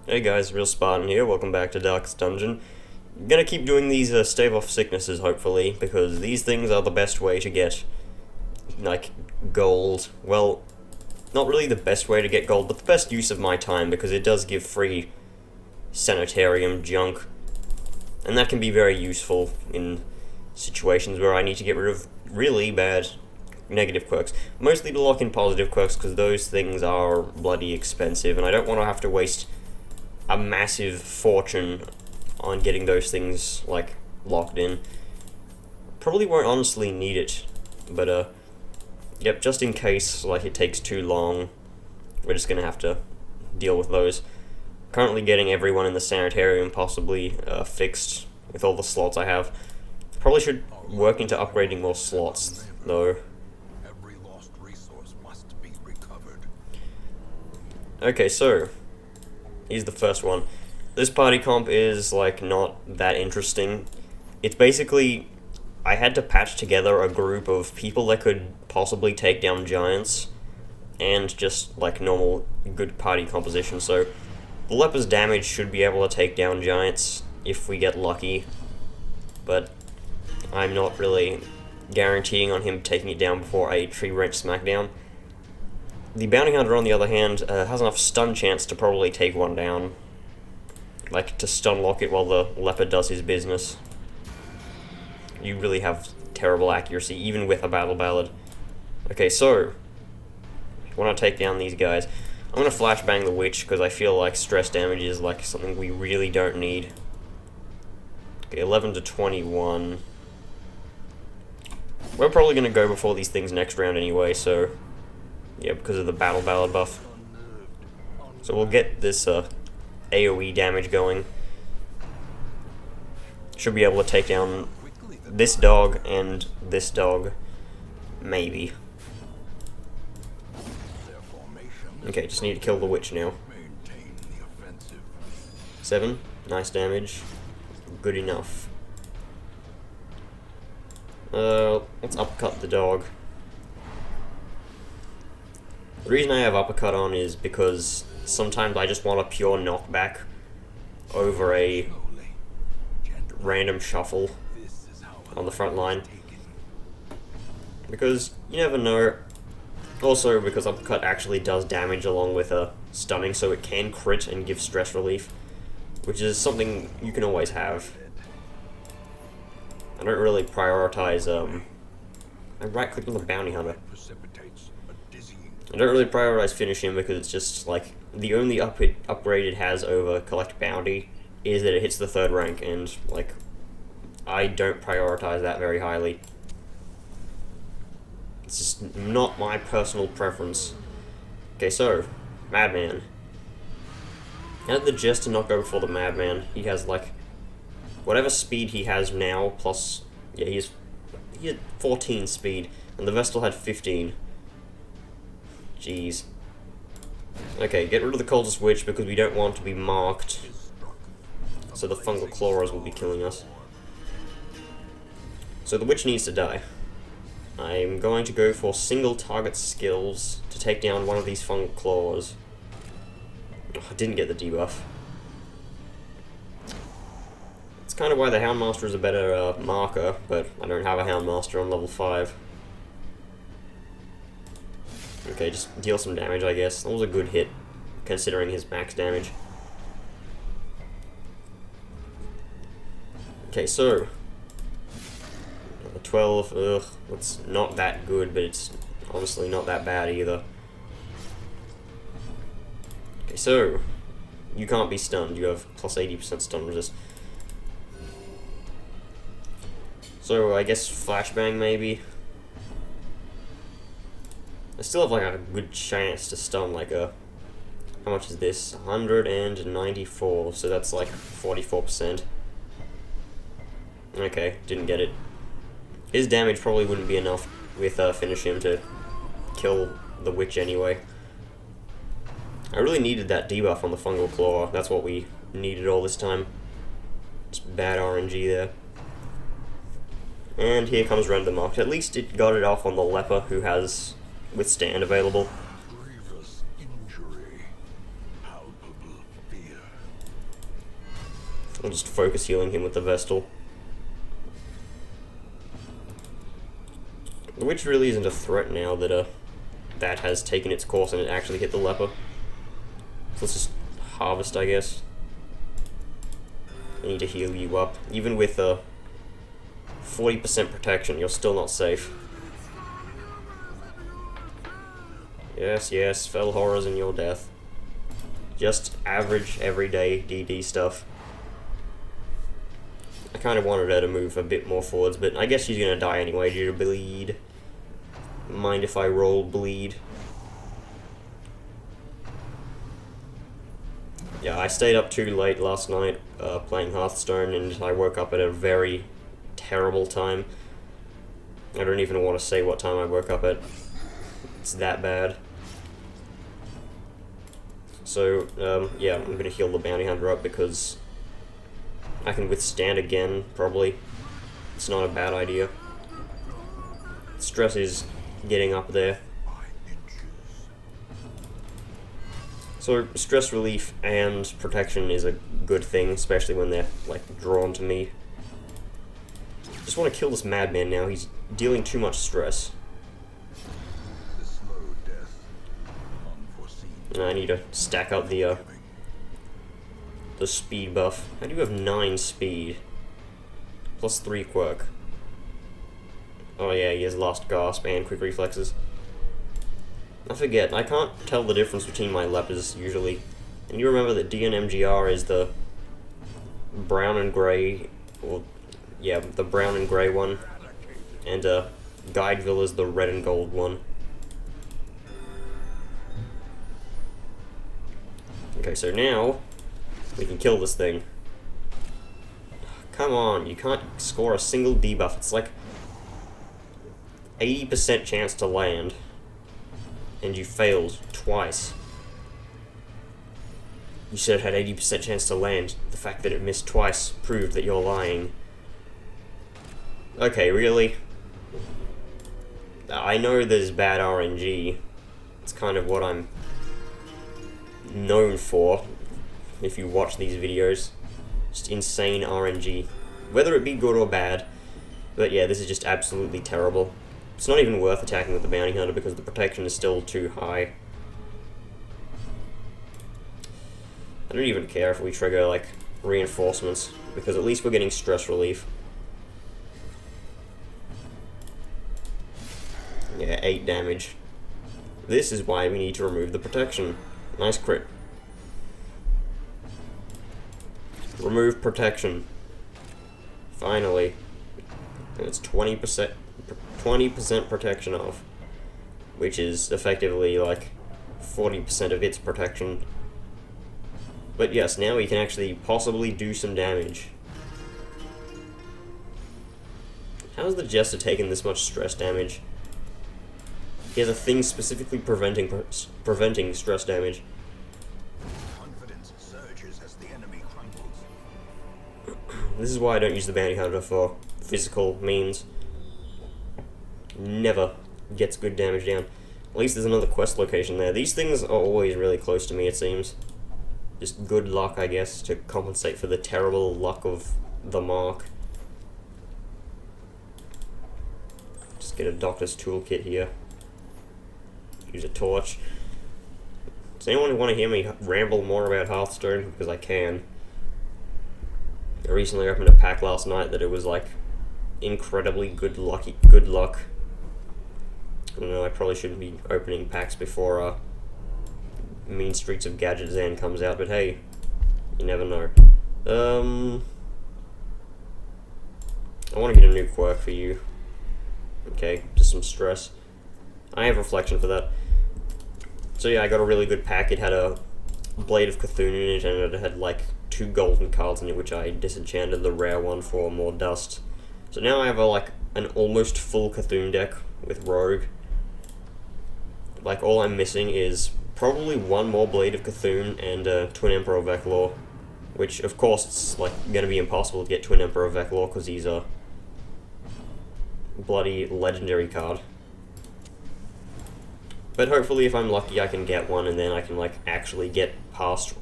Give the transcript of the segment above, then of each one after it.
Hey guys, Real Spartan here, welcome back to Darkest Dungeon. I'm gonna keep doing these stave off sicknesses, hopefully, because these things are the best way to get, like, gold. Well, not really the best way to get gold, but the best use of my time, because it does give free sanitarium junk. And that can be very useful in situations where I need to get rid of really bad negative quirks. Mostly to lock in positive quirks, because those things are bloody expensive, and I don't want to have to waste a massive fortune on getting those things, like, locked in. Probably won't honestly need it, but, yep, just in case, like, it takes too long, we're just gonna have to deal with those. Currently getting everyone in the sanitarium possibly fixed with all the slots I have. Probably should work into upgrading more slots, though. Every lost resource must be recovered. Okay, so here's the first one. This party comp is, like, not that interesting. It's basically, I had to patch together a group of people that could possibly take down giants, and just, like, normal good party composition. So the leper's damage should be able to take down giants if we get lucky, but I'm not really guaranteeing on him taking it down before a tree wrench smackdown. The bounty hunter, on the other hand, has enough stun chance to probably take one down. Like, to stun lock it while the leopard does his business. You really have terrible accuracy, even with a battle ballad. Okay, so I want to take down these guys. I'm going to flashbang the witch, because I feel like stress damage is, like, something we really don't need. Okay, 11 to 21. We're probably going to go before these things next round anyway, so yeah, because of the battle ballad buff. So we'll get this AoE damage going. Should be able to take down this dog and this dog, maybe. Okay, just need to kill the witch now. 7, nice damage, good enough. Let's uppercut the dog. The reason I have uppercut on is because sometimes I just want a pure knockback over a random shuffle on the front line. Because you never know. Also because uppercut actually does damage along with stunning, so it can crit and give stress relief, which is something you can always have. I don't really prioritize, I right-clicked on the bounty hunter. I don't really prioritize finishing because it's just, like, the only upgrade it has over collect bounty is that it hits the 3rd rank, and, like, I don't prioritize that very highly. It's just not my personal preference. Okay, so, Madman. Add the Jest to not go before the Madman. He has, like, whatever speed he has now, plus, yeah, he had 14 speed, and the Vestal had 15. Jeez. Okay, get rid of the Cultist Witch because we don't want to be marked, so the fungal clawers will be killing us. So the witch needs to die. I'm going to go for single target skills to take down one of these fungal claws. Oh, I didn't get the debuff. It's kind of why the Houndmaster is a better marker, but I don't have a Houndmaster on level 5. Okay, just deal some damage, I guess. That was a good hit, considering his max damage. Okay, so 12, ugh, that's not that good, but it's honestly not that bad either. Okay, so you can't be stunned. You have plus 80% stun resist. So I guess flashbang maybe. I still have, like, a good chance to stun, like, how much is this? 194, so that's, like, 44%. Okay, didn't get it. His damage probably wouldn't be enough with, finish him to kill the witch anyway. I really needed that debuff on the fungal claw. That's what we needed all this time. Just bad RNG there. And here comes Render Marked. At least it got it off on the leper who has Withstand available. Grievous injury, palpable fear. I'll just focus healing him with the Vestal. The Witch really isn't a threat now that that has taken its course and it actually hit the leper. So let's just harvest, I guess. I need to heal you up. Even with 40% protection, you're still not safe. Yes, yes, fell horrors in your death. Just average, everyday DD stuff. I kind of wanted her to move a bit more forwards, but I guess she's gonna die anyway due to bleed. Mind if I roll bleed? Yeah, I stayed up too late last night playing Hearthstone, and I woke up at a very terrible time. I don't even want to say what time I woke up at. It's that bad. So, yeah, I'm gonna heal the Bounty Hunter up because I can withstand again, probably. It's not a bad idea. Stress is getting up there. So, stress relief and protection is a good thing, especially when they're, like, drawn to me. Just want to kill this madman now, he's dealing too much stress. And I need to stack up the speed buff. How do you have 9 speed? Plus 3 quirk. Oh yeah, he has Last Gasp and Quick Reflexes. I forget, I can't tell the difference between my lepers, usually. And you remember that DNMGR is the brown and grey, or, yeah, the brown and grey one. And, Guideville is the red and gold one. Okay, so now, we can kill this thing. Come on, you can't score a single debuff. It's like 80% chance to land. And you failed twice. You said it had 80% chance to land. The fact that it missed twice proved that you're lying. Okay, really? I know there's bad RNG. It's kind of what I'm known for, if you watch these videos. Just insane RNG. Whether it be good or bad. But yeah, this is just absolutely terrible. It's not even worth attacking with the Bounty Hunter because the protection is still too high. I don't even care if we trigger, like, reinforcements, because at least we're getting stress relief. Yeah, 8 damage. This is why we need to remove the protection. Nice crit. Remove protection. Finally. And it's 20% protection off. Which is effectively like 40% of its protection. But yes, now we can actually possibly do some damage. How's the Jester taking this much stress damage? He has a thing specifically preventing stress damage. Confidence surges as the enemy crumbles. This is why I don't use the Bounty Hunter for physical means. Never gets good damage down. At least there's another quest location there. These things are always really close to me, it seems. Just good luck, I guess, to compensate for the terrible luck of the mark. Just get a doctor's toolkit here. Use a torch. Does anyone want to hear me ramble more about Hearthstone? Because I can. I recently opened a pack last night that it was like incredibly good luck. I don't know, I probably shouldn't be opening packs before Mean Streets of Gadget Zan comes out, but hey, you never know. I want to get a new quirk for you. Okay, just some stress. I have reflection for that. So yeah, I got a really good pack. It had a Blade of Cthulhu in it, and it had like 2 golden cards in it, which I disenchanted the rare one for more dust. So now I have like an almost full Cthulhu deck with Rogue. Like, all I'm missing is probably 1 more Blade of Cthulhu and Twin Emperor Veclor, which of course it's like gonna be impossible to get Twin Emperor Veclor because he's a bloody legendary card. But hopefully if I'm lucky I can get one and then I can like actually get past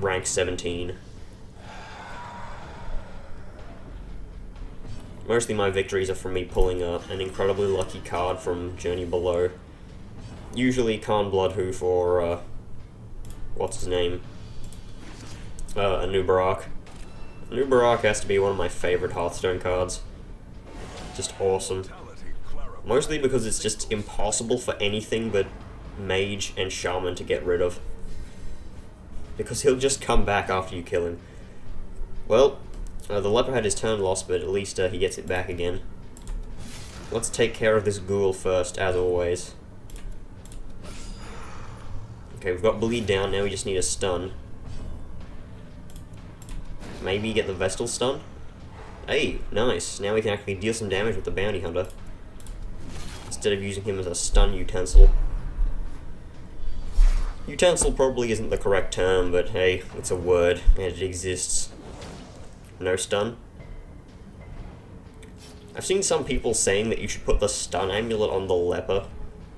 rank 17. Mostly my victories are from me pulling an incredibly lucky card from Journey Below. Usually Khan Bloodhoof or, what's his name? Anubarak. Anubarak has to be one of my favorite Hearthstone cards. Just awesome. Mostly because it's just impossible for anything but Mage and Shaman to get rid of. Because he'll just come back after you kill him. Well, the leper had his turn lost, but at least he gets it back again. Let's take care of this ghoul first, as always. Okay, we've got bleed down, now we just need a stun. Maybe get the Vestal stun? Hey, nice. Now we can actually deal some damage with the Bounty Hunter. Instead of using him as a stun utensil. Utensil probably isn't the correct term, but hey, it's a word, and it exists. No stun. I've seen some people saying that you should put the stun amulet on the leper,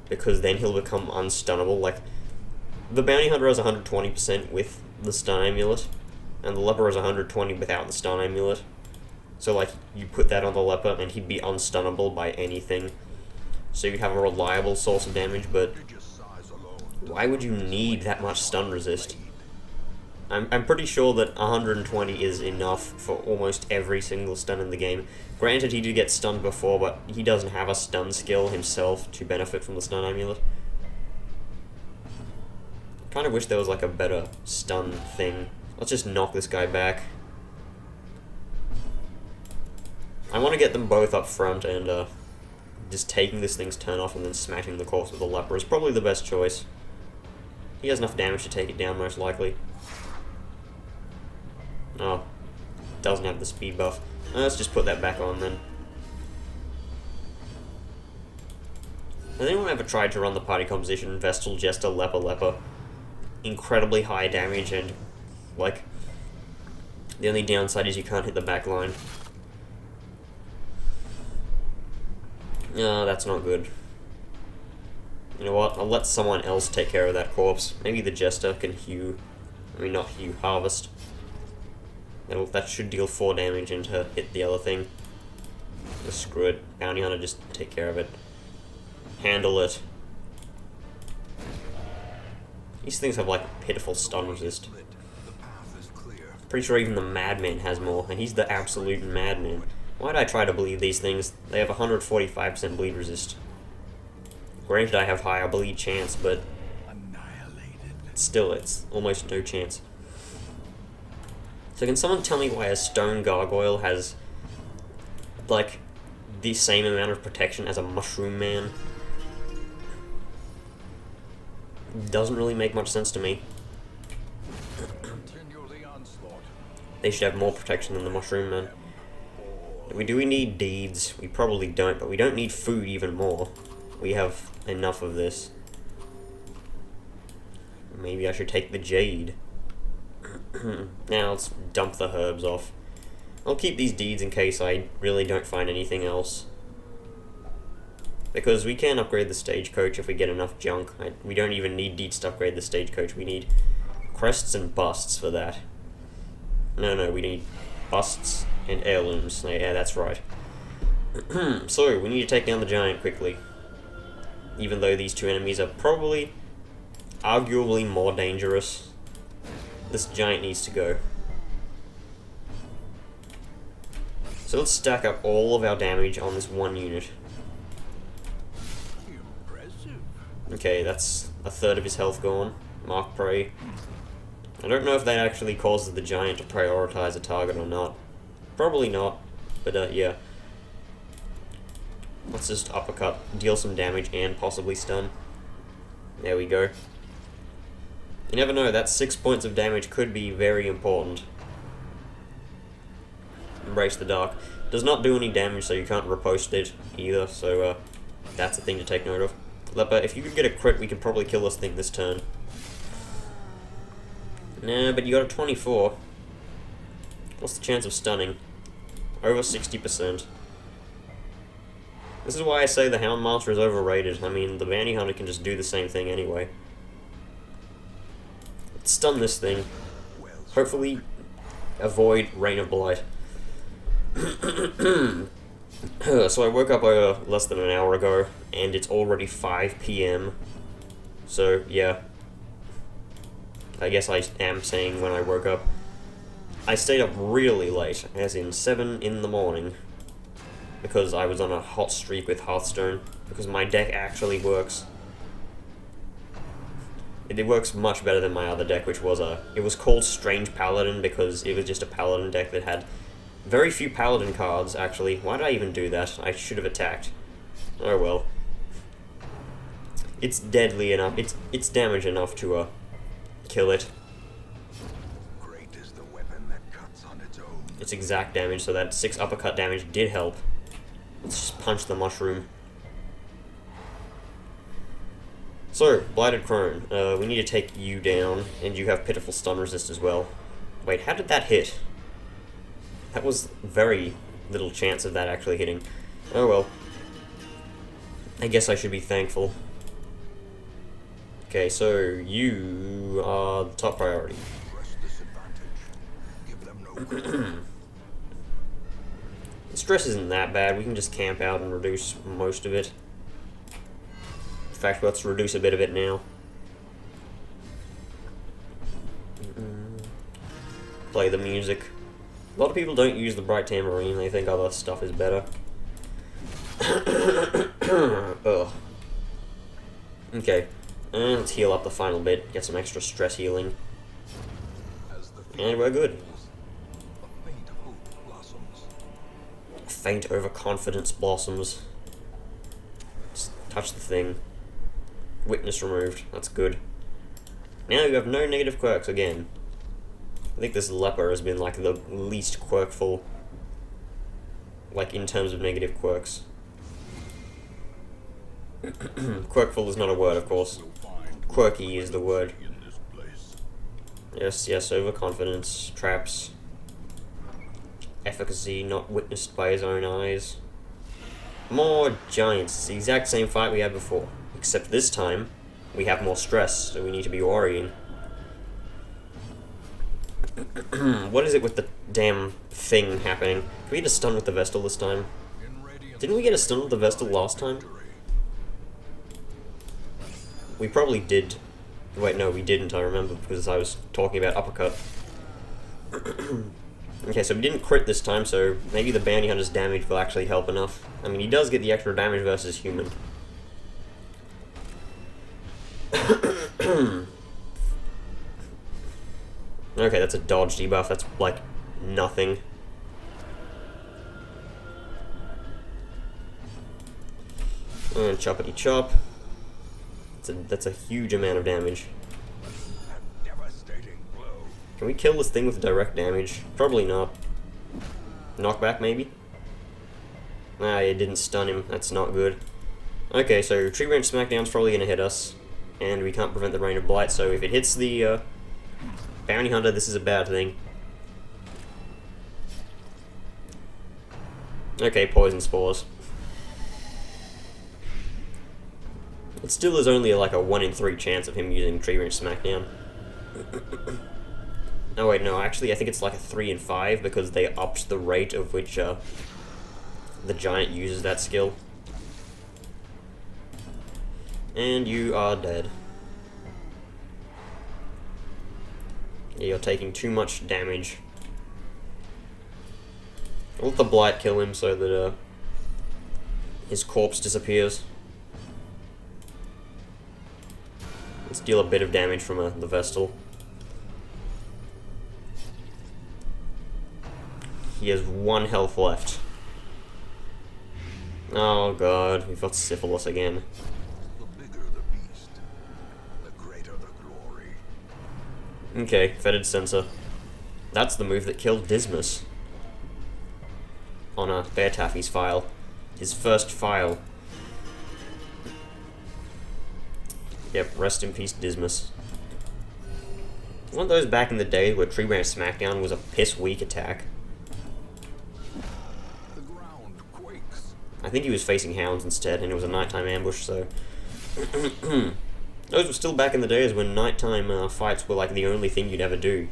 because then he'll become unstunnable. Like, the Bounty Hunter has 120% with the stun amulet, and the leper has 120 without the stun amulet. So, like, you put that on the leper, and he'd be unstunnable by anything. So you'd have a reliable source of damage, but why would you need that much stun resist? I'm pretty sure that 120 is enough for almost every single stun in the game. Granted, he did get stunned before, but he doesn't have a stun skill himself to benefit from the stun amulet. Kind of wish there was like a better stun thing. Let's just knock this guy back. I want to get them both up front, and just taking this thing's turn off and then smashing the corpse with the leper is probably the best choice. He has enough damage to take it down, most likely. Oh, doesn't have the speed buff. Let's just put that back on then. Has anyone ever tried to run the party composition Vestal, Jester, Leper, Leper? Incredibly high damage, and, like, the only downside is you can't hit the back line. No, that's not good. You know what, I'll let someone else take care of that corpse. Maybe the Jester can harvest. That should deal 4 damage and hit the other thing. Just screw it. Bounty Hunter, just take care of it. Handle it. These things have like pitiful stun resist. Pretty sure even the Madman has more, and he's the absolute madman. Why'd I try to bleed these things? They have 145% bleed resist. Granted, I have higher bleed chance, but still, it's almost no chance. So can someone tell me why a stone gargoyle has, like, the same amount of protection as a mushroom man? Doesn't really make much sense to me. They should have more protection than the mushroom man. Do we need deeds? We probably don't, but we don't need food even more. We have enough of this. Maybe I should take the jade. Now let's dump the herbs off. I'll keep these deeds in case I really don't find anything else. Because we can upgrade the stagecoach if we get enough junk. We don't even need deeds to upgrade the stagecoach. We need crests and busts for that. No, we need busts and heirlooms. Yeah, that's right. So, we need to take down the giant quickly. Even though these two enemies are probably, arguably more dangerous. This giant needs to go. So let's stack up all of our damage on this one unit. Okay, that's a third of his health gone. Mark Prey. I don't know if that actually causes the giant to prioritize a target or not. Probably not, but yeah. Let's just uppercut, deal some damage, and possibly stun. There we go. You never know, that 6 points of damage could be very important. Embrace the Dark. Does not do any damage, so you can't riposte it either, so that's a thing to take note of. Leper, if you could get a crit, we could probably kill this thing this turn. Nah, but you got a 24. What's the chance of stunning? Over 60%. This is why I say the Houndmaster is overrated. I mean, the Bounty Hunter can just do the same thing anyway. Let's stun this thing. Hopefully, avoid Rain of Blight. So I woke up less than an hour ago, and it's already 5 p.m. So, yeah. I guess I am saying when I woke up. I stayed up really late, as in 7 in the morning, because I was on a hot streak with Hearthstone, because my deck actually works. It works much better than my other deck, which was it was called Strange Paladin, because it was just a Paladin deck that had very few Paladin cards, actually. Why did I even do that? I should have attacked. Oh well. It's deadly enough, it's damage enough to, kill it. Great is the weapon that cuts on its own. It's exact damage, so that 6 uppercut damage did help. Let's just punch the mushroom. So, Blighted Crone, we need to take you down, and you have pitiful stun resist as well. Wait, how did that hit? That was very little chance of that actually hitting. Oh well. I guess I should be thankful. Okay, so you are the top priority. Press this advantage. Give them no credit. The stress isn't that bad, we can just camp out and reduce most of it. In fact, let's reduce a bit of it now. Play the music. A lot of people don't use the bright tambourine, they think other stuff is better. Ugh. Okay, and let's heal up the final bit, get some extra stress healing. As the field And we're good. falls, a faint hope blossoms. Faint overconfidence blossoms. Just touch the thing. Witness removed, that's good. Now you have no negative quirks again. I think this leper has been like the least quirkful, like in terms of negative quirks. Quirkful is not a word, of course. You'll find Quirky is the word. in this place. Yes, yes, overconfidence, traps, efficacy not witnessed by his own eyes. More giants. It's the exact same fight we had before, except this time we have more stress, so we need to be worrying. What is it with the damn thing happening? Can we get a stun with the Vestal this time? In radiant Didn't we get a stun with the Vestal last time? victory. We probably did. Wait, no, we didn't, I remember, because I was talking about uppercut. Okay, so we didn't crit this time, so maybe the bounty hunter's damage will actually help enough. I mean, he does get the extra damage versus human. Okay, that's a dodge debuff, that's like nothing. And choppity chop. That's a huge amount of damage. A devastating blow. Can we kill this thing with direct damage? Probably not. Knockback, maybe? Ah, it didn't stun him. That's not good. Okay, so Tree Branch Smackdown's probably gonna hit us. And we can't prevent the Rain of Blight, so if it hits the Bounty Hunter, this is a bad thing. Okay, Poison Spores. It still is only like a 1 in 3 chance of him using Tree Branch Smackdown. Oh wait, no, actually I think it's like a 3 in 5 because they upped the rate of which the giant uses that skill. And you are dead. Yeah, you're taking too much damage. I'll let the Blight kill him so that his corpse disappears. Let's deal a bit of damage from the Vestal. He has 1 health left. Oh god, we've got syphilis again. The bigger the beast, the greater the glory. Okay, Fetid Sensor. That's the move that killed Dismas. On a Bear Taffy's file. His first file. Yep, rest in peace, Dismas. One of those back in the day where Tree Branch Smackdown was a piss-weak attack. The ground quakes. I think he was facing hounds instead, and it was a nighttime ambush, so... Those were still back in the days when nighttime fights were like the only thing you'd ever do.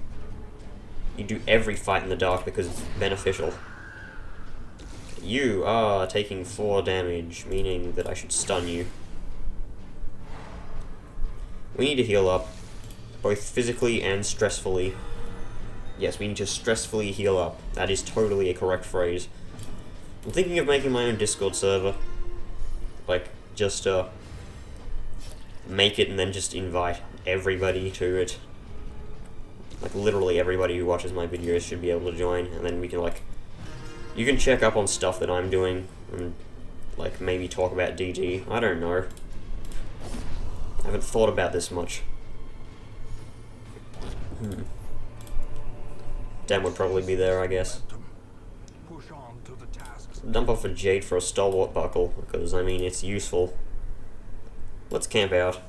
You'd do every fight in the dark because it's beneficial. You are taking 4 damage, meaning that I should stun you. We need to heal up, both physically and stressfully. Yes, we need to stressfully heal up. That is totally a correct phrase. I'm thinking of making my own Discord server. Like, just, make it and then just invite everybody to it. Like, literally everybody who watches my videos should be able to join, and then we can, like, you can check up on stuff that I'm doing, and, like, maybe talk about DG. I don't know. I haven't thought about this much. Dan would probably be there, I guess. Push on to the tasks. Dump off a Jade for a Stalwart Buckle, because, I mean, it's useful. Let's camp out.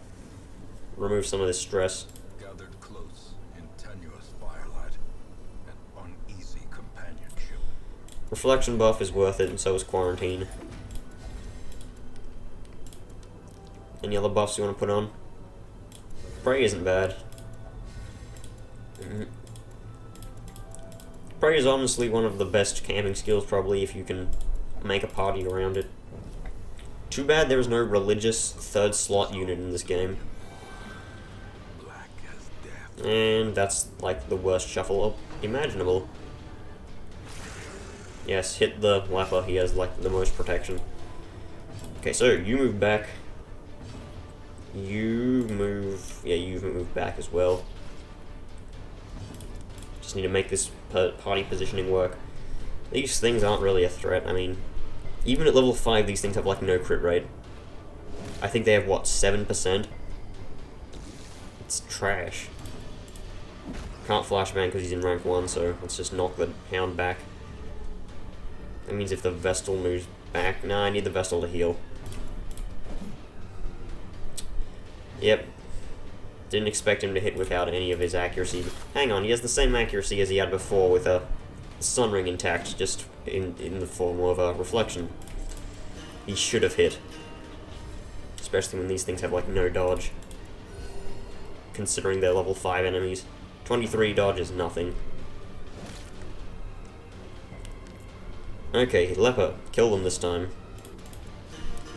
Remove some of this stress. Gathered close in tenuous firelight and uneasy companionship. Reflection buff is worth it, and so is Quarantine. Any other buffs you want to put on? Prey isn't bad. Prey is honestly one of the best camping skills, probably, if you can make a party around it. Too bad there is no religious third slot unit in this game. Black as death. And that's, like, the worst shuffle imaginable. Yes, hit the leper, he has, like, the most protection. Okay, so, you move back. You move... yeah, you move back as well. Just need to make this party positioning work. These things aren't really a threat, I mean... even at level 5, these things have, like, no crit rate. I think they have, what, 7%? It's trash. Can't flashbang because he's in rank 1, so let's just knock the Hound back. That means if the Vestal moves back... nah, I need the Vestal to heal. Yep. Didn't expect him to hit without any of his accuracy. Hang on, he has the same accuracy as he had before with a Sun Ring intact, just in the form of a reflection. He should have hit. Especially when these things have, like, no dodge. Considering they're level 5 enemies. 23 dodge is nothing. Okay, Leper. Kill them this time.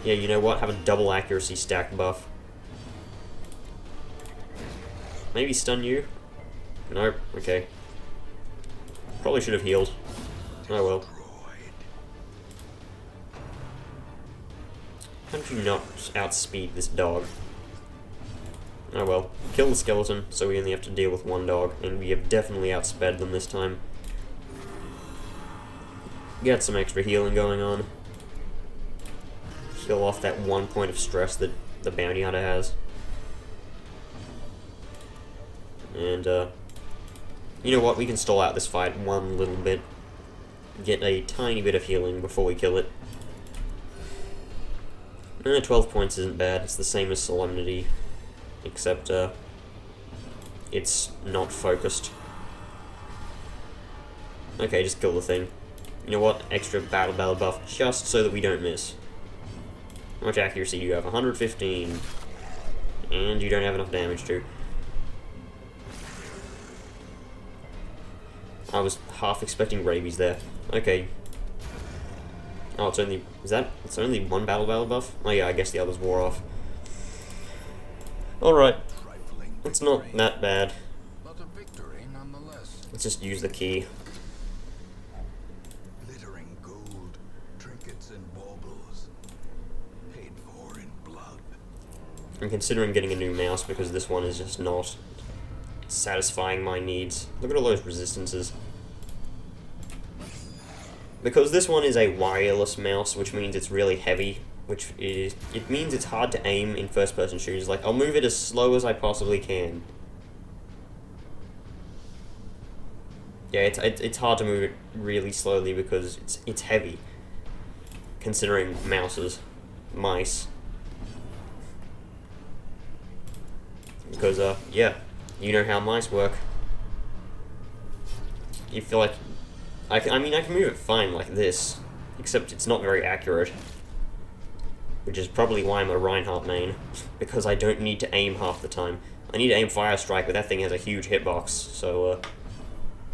Yeah, you know what? Have a double accuracy stack buff. Maybe stun you? Nope, okay. Probably should have healed. Oh well. How did you not outspeed this dog? Oh well. Kill the skeleton, so we only have to deal with one dog, and we have definitely outsped them this time. Get some extra healing going on. Heal off that 1 point of stress that the bounty hunter has. And, you know what, we can stall out this fight one little bit. Get a tiny bit of healing before we kill it. 12 points isn't bad, it's the same as Solemnity. Except, it's not focused. Okay, just kill the thing. You know what, extra battle buff, just so that we don't miss. How much accuracy do you have? 115. And you don't have enough damage to. I was half expecting rabies there. Okay. Oh, it's only... it's only one battle buff? Oh yeah, I guess the others wore off. Alright. It's not that bad. But a victory nonetheless. Let's just use the key. Glittering gold, trinkets and baubles. Paid for in blood. I'm considering getting a new mouse because this one is just not satisfying my needs. Look at all those resistances. Because this one is a wireless mouse, which means it's really heavy, it means it's hard to aim in first-person shooters. Like, I'll move it as slow as I possibly can. Yeah, it's hard to move it really slowly because it's heavy. Considering mice. Because, yeah, you know how mice work. You feel like... I can move it fine like this, except it's not very accurate. Which is probably why I'm a Reinhardt main, because I don't need to aim half the time. I need to aim Fire Strike, but that thing has a huge hitbox, so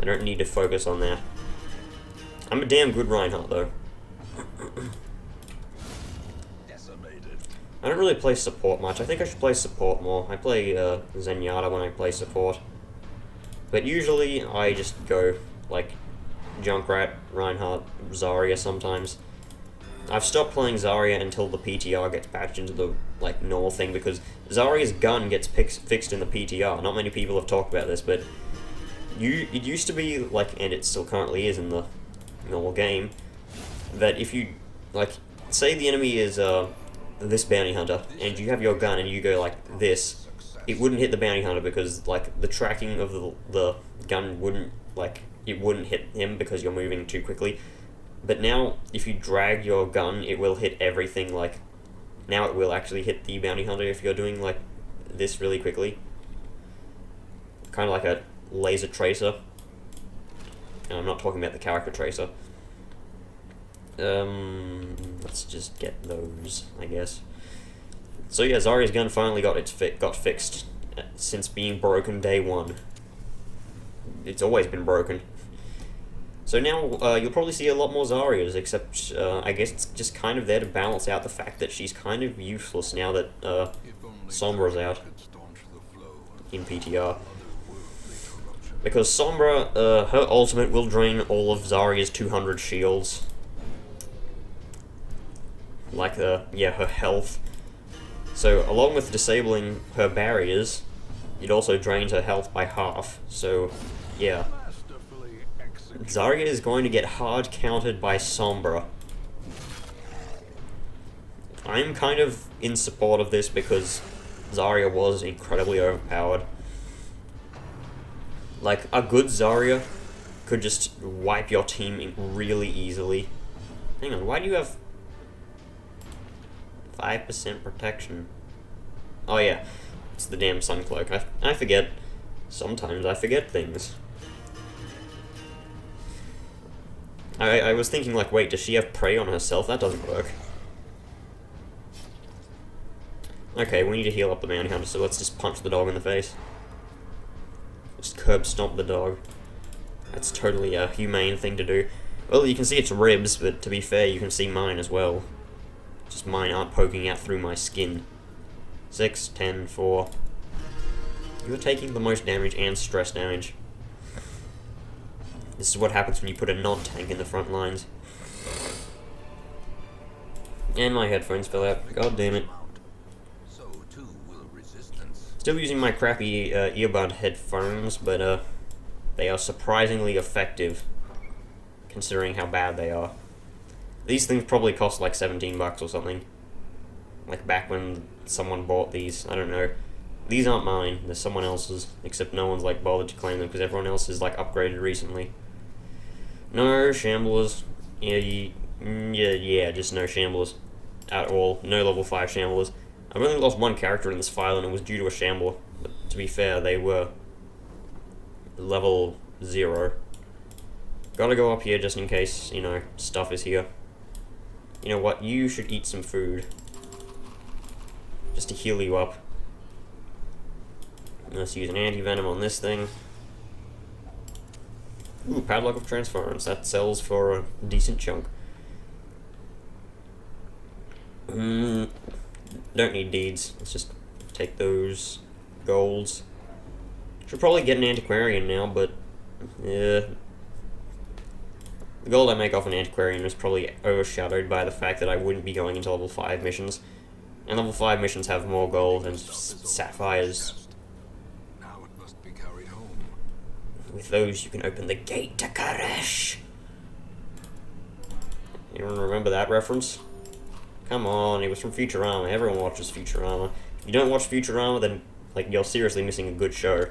I don't need to focus on that. I'm a damn good Reinhardt, though. I don't really play support much. I think I should play support more. I play Zenyatta when I play support. But usually I just go, like, Junkrat, Reinhardt, Zarya sometimes. I've stopped playing Zarya until the PTR gets patched into the, like, normal thing, because Zarya's gun gets fixed in the PTR. Not many people have talked about this, but it used to be, like, and it still currently is in the normal game, that if you, like, say the enemy is, this bounty hunter, and you have your gun and you go like this, it wouldn't hit the bounty hunter because, like, the tracking of the gun wouldn't, like, it wouldn't hit him because you're moving too quickly. But now, if you drag your gun, it will hit everything, like, now it will actually hit the bounty hunter if you're doing, like, this really quickly. Kind of like a laser tracer. And I'm not talking about the character tracer. Let's just get those, I guess. So yeah, Zarya's gun finally got fixed since being broken day one. It's always been broken. So now you'll probably see a lot more Zaryas, except I guess it's just kind of there to balance out the fact that she's kind of useless now that Sombra's out in PTR. Because Sombra, her ultimate will drain all of Zarya's 200 shields. Like, yeah, her health. So, along with disabling her barriers, it also drains her health by half. So, yeah. Zarya is going to get hard countered by Sombra. I'm kind of in support of this because Zarya was incredibly overpowered. Like, a good Zarya could just wipe your team really easily. Hang on, why do you have 5% protection? Oh yeah, it's the damn sun cloak. I forget. Sometimes I forget things. I was thinking, like, wait, does she have prey on herself? That doesn't work. Okay, we need to heal up the bounty hunter, so let's just punch the dog in the face. Just curb stomp the dog. That's totally a humane thing to do. Well, you can see its ribs, but to be fair, you can see mine as well. Just mine aren't poking out through my skin. 6, 10, 4. You're taking the most damage and stress damage. This is what happens when you put a non-tank in the front lines. And my headphones fell out. God damn it. Still using my crappy earbud headphones, but they are surprisingly effective, considering how bad they are. These things probably cost like 17 bucks or something. Like back when someone bought these, I don't know. These aren't mine, they're someone else's, except no one's like bothered to claim them because everyone else is like upgraded recently. No shamblers. Yeah, just no shamblers at all. No level 5 shamblers. I've only lost one character in this file and it was due to a shambler. But to be fair, they were level 0. Gotta go up here just in case, you know, stuff is here. You know what, you should eat some food. Just to heal you up. Let's use an anti-venom on this thing. Ooh, Padlock of Transference. That sells for a decent chunk. Don't need deeds. Let's just take those golds. Should probably get an antiquarian now, but yeah. The gold I make off an antiquarian is probably overshadowed by the fact that I wouldn't be going into level 5 missions. And level 5 missions have more gold and sapphires. Now it must be carried home. With those, you can open the gate to Karesh. Anyone remember that reference? Come on, it was from Futurama. Everyone watches Futurama. If you don't watch Futurama, then like you're seriously missing a good show.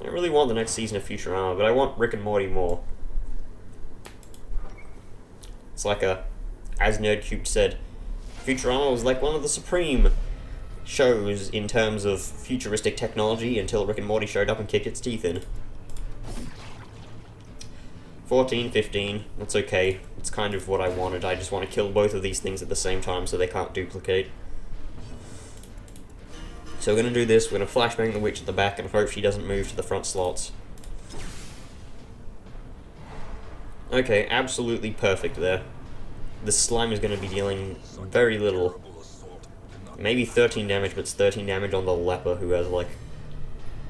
I don't really want the next season of Futurama, but I want Rick and Morty more. It's like as NerdCube said, Futurama was like one of the supreme shows in terms of futuristic technology until Rick and Morty showed up and kicked its teeth in. 14, 15, that's okay. It's kind of what I wanted. I just want to kill both of these things at the same time so they can't duplicate. So we're going to do this, we're going to flashbang the witch at the back and hope she doesn't move to the front slots. Okay, absolutely perfect there. The slime is going to be dealing very little. maybe 13 damage, but it's 13 damage on the leper who has like,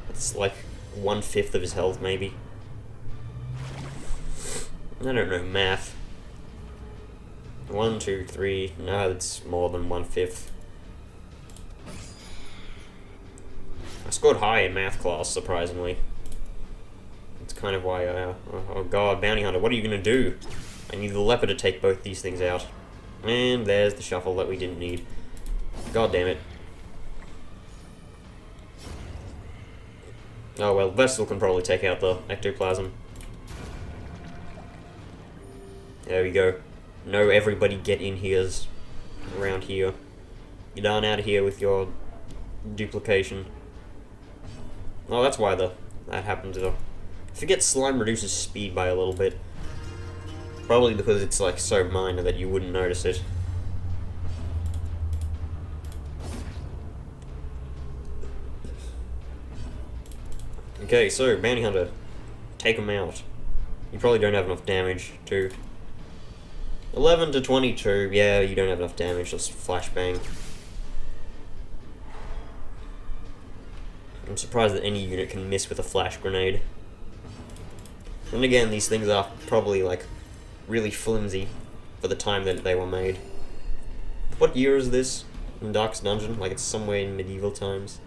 it's like 1/5 of his health maybe. I don't know math. 1, 2, 3. No, it's more than 1/5. I scored high in math class, surprisingly. It's kind of why I... oh god, Bounty Hunter, what are you gonna do? I need the leper to take both these things out. And there's the shuffle that we didn't need. God damn it. Oh well, Vestal can probably take out the ectoplasm. There we go. No, everybody get in here's around here. Get on out of here with your duplication. Oh, that's why that happened. I forget slime reduces speed by a little bit. Probably because it's like so minor that you wouldn't notice it. Okay, so Bounty Hunter, take him out. You probably don't have enough damage to. 11 to 22, yeah, you don't have enough damage, just flashbang. I'm surprised that any unit can miss with a flash grenade. And again, these things are probably like really flimsy for the time that they were made. What year is this in Dark's Dungeon? Like it's somewhere in medieval times.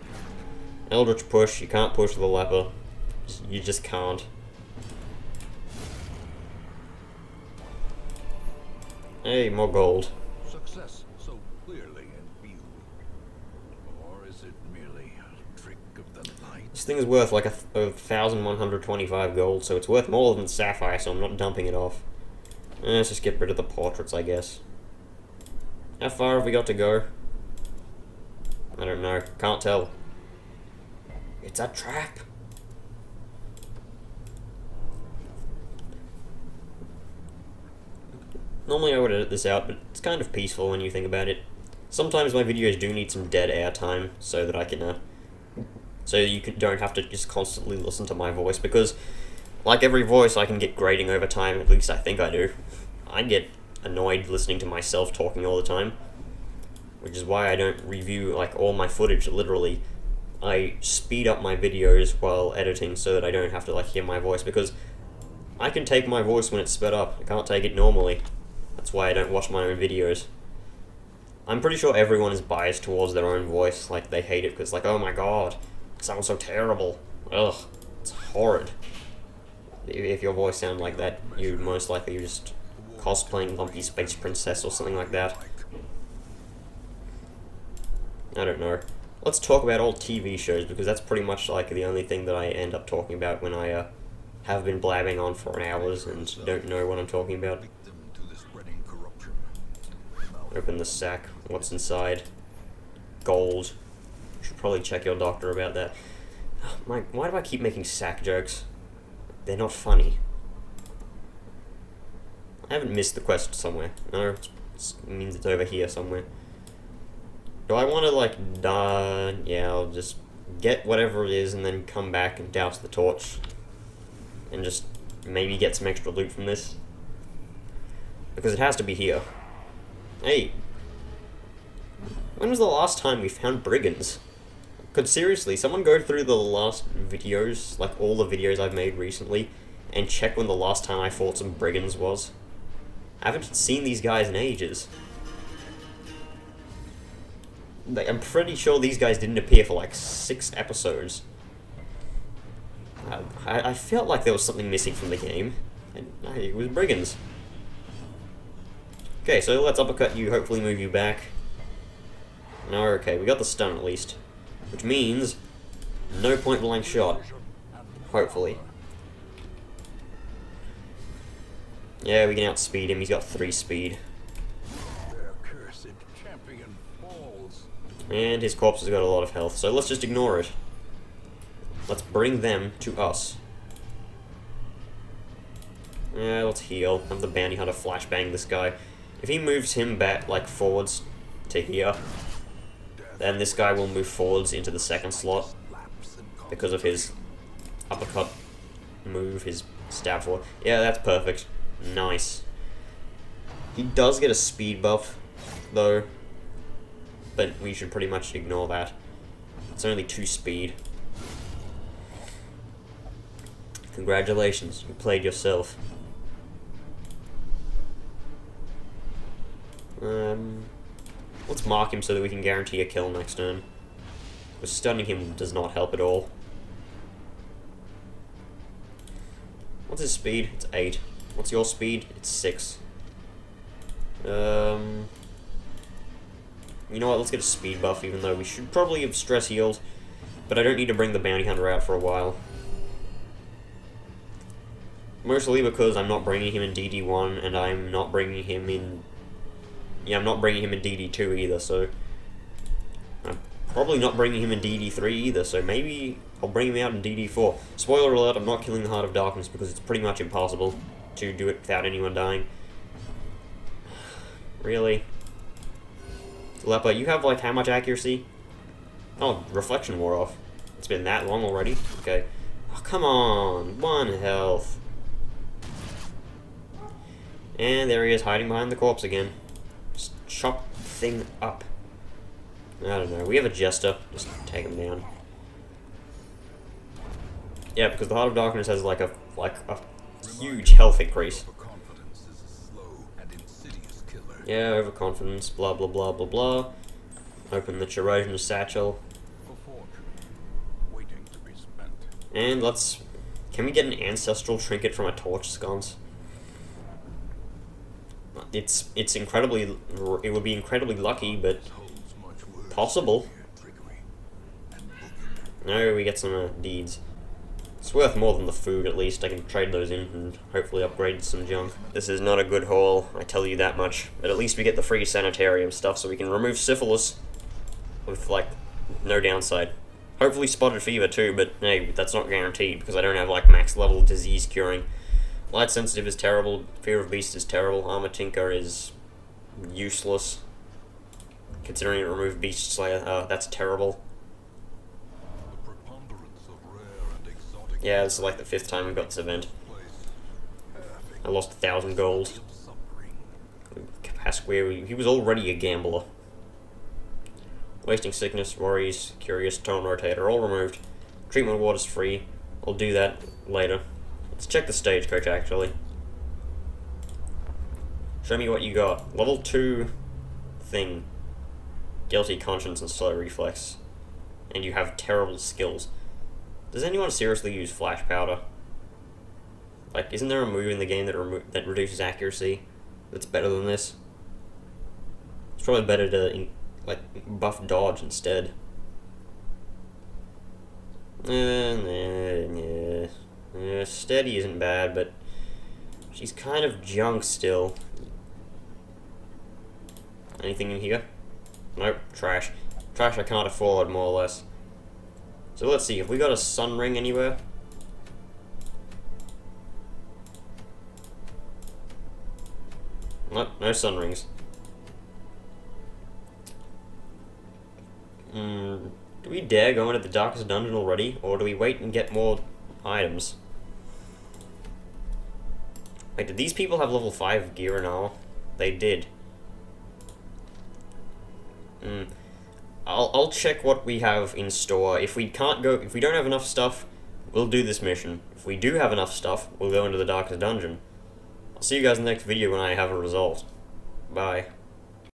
Eldritch push, you can't push the leper. You just can't. Hey, more gold. Success so clearly in view. Or is it merely a trick of the light? This thing is worth like 1,125 gold, so it's worth more than sapphire, so I'm not dumping it off. Let's just get rid of the portraits, I guess. How far have we got to go? I don't know. Can't tell. It's a trap. Normally I would edit this out, but it's kind of peaceful when you think about it. Sometimes my videos do need some dead air time so that I can, so you don't have to just constantly listen to my voice, because like every voice I can get grating over time, at least I think I do. I get annoyed listening to myself talking all the time, which is why I don't review like all my footage, literally. I speed up my videos while editing so that I don't have to like hear my voice, because I can take my voice when it's sped up. I can't take it normally. That's why I don't watch my own videos. I'm pretty sure everyone is biased towards their own voice, like they hate it because like, oh my god, it sounds so terrible. Ugh, it's horrid. If your voice sounds like that, you're most likely just cosplaying Lumpy Space Princess or something like that. I don't know. Let's talk about old TV shows, because that's pretty much like the only thing that I end up talking about when I have been blabbing on for hours and don't know what I'm talking about. Open the sack. What's inside? Gold. You should probably check your doctor about that. Why do I keep making sack jokes? They're not funny. I haven't missed the quest somewhere. No, it means it's over here somewhere. Do I want to, like, yeah, I'll just get whatever it is and then come back and douse the torch. And just maybe get some extra loot from this. Because it has to be here. Hey. When was the last time we found brigands? Could seriously, someone go through the last videos, like all the videos I've made recently, and check when the last time I fought some brigands was? I haven't seen these guys in ages. Like, I'm pretty sure these guys didn't appear for like 6 episodes. I felt like there was something missing from the game, and it was brigands. Okay, so let's uppercut you, hopefully move you back. No, okay, we got the stun at least. Which means, no point blank shot. Hopefully. Yeah, we can outspeed him, he's got 3 speed. And his corpse has got a lot of health, so let's just ignore it. Let's bring them to us. Yeah, let's heal. Have the Bounty Hunter flashbang this guy. If he moves him back, like, forwards to here, then this guy will move forwards into the second slot because of his uppercut move, his stab forward. Yeah, that's perfect. Nice. He does get a speed buff, though. but we should pretty much ignore that. It's only 2 speed. Congratulations, you played yourself. Let's mark him so that we can guarantee a kill next turn. Because stunning him does not help at all. What's his speed? It's 8. What's your speed? It's 6. You know what, let's get a speed buff, even though we should probably have stress healed. But I don't need to bring the bounty hunter out for a while. Mostly because I'm not bringing him in DD1, and I'm not bringing him in... Yeah, I'm not bringing him in DD2 either, so... I'm probably not bringing him in DD3 either, so maybe I'll bring him out in DD4. Spoiler alert, I'm not killing the Heart of Darkness because it's pretty much impossible to do it without anyone dying. Really? Leper, you have, like, how much accuracy? Oh, reflection wore off. It's been that long already? Okay. Oh, come on! 1 health. And there he is, hiding behind the corpse again. Just chop the thing up. I don't know. We have a Jester. Just take him down. Yeah, because the Heart of Darkness has, like a huge health increase. Yeah, overconfidence, blah blah blah blah blah. Open the Chirosian satchel. And let's... Can we get an ancestral trinket from a torch sconce? It's incredibly... It would be incredibly lucky, but... Possible. No, we get some deeds. It's worth more than the food, at least. I can trade those in and hopefully upgrade some junk. This is not a good haul, I tell you that much. But at least we get the free sanitarium stuff, so we can remove syphilis with, like, no downside. Hopefully spotted fever too, but hey, that's not guaranteed, because I don't have, like, max level disease curing. Light sensitive is terrible, fear of beast is terrible, armor tinker is useless. Considering it removed beast slayer, that's terrible. Yeah, this is like the 5th time we've got this event. I lost 1,000 gold. Pasquare, he was already a gambler. Wasting sickness, worries, curious, tone rotator, all removed. Treatment water's free. I'll do that later. Let's check the stagecoach, actually. Show me what you got. Level 2 thing. Guilty conscience and slow reflex. And you have terrible skills. Does anyone seriously use flash powder? Like, isn't there a move in the game that reduces accuracy that's better than this? It's probably better to, like, buff dodge instead. Steady isn't bad, but she's kind of junk still. Anything in here? Nope, trash. Trash I can't afford, more or less. So let's see, have we got a sun ring anywhere? Nope, no sun rings. Do we dare go into the darkest dungeon already, or do we wait and get more items? Wait, did these people have level 5 gear and armor? They did. I'll check what we have in store. If we don't have enough stuff, we'll do this mission. If we do have enough stuff, we'll go into the darkest dungeon. I'll see you guys in the next video when I have a result. Bye.